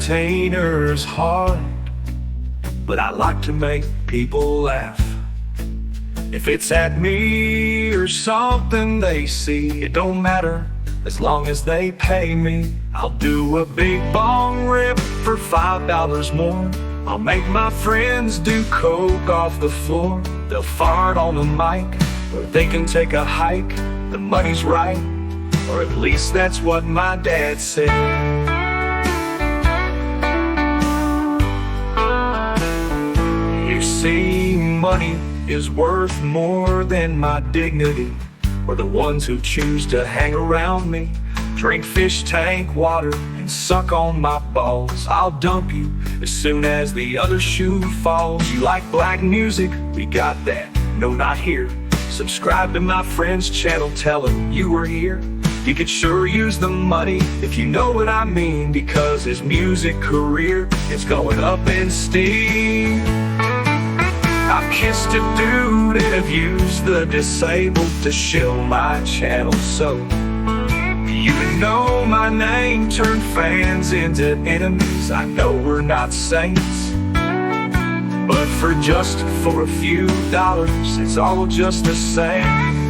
entertainer's hard, but I like to make people laugh. If it's at me or something they see, it don't matter, as long as they pay me. I'll do a big bong rip for $5 more. I'll make my friends do coke off the floor. They'll fart on the mic, or they can take a hike. The money's right, or at least that's what my dad said. You see, money is worth more than my dignity, or the ones who choose to hang around me, drink fish tank water, and suck on my balls. I'll dump you as soon as the other shoe falls. You like black music? We got that. No, not here. Subscribe to my friend's channel, tell him you were here. He could sure use the money, if you know what I mean, because his music career is going up in steam. I've kissed a dude and have used the disabled to shill my channel, so even though my name turned fans into enemies, I know we're not saints, but for a few dollars, it's all just the same.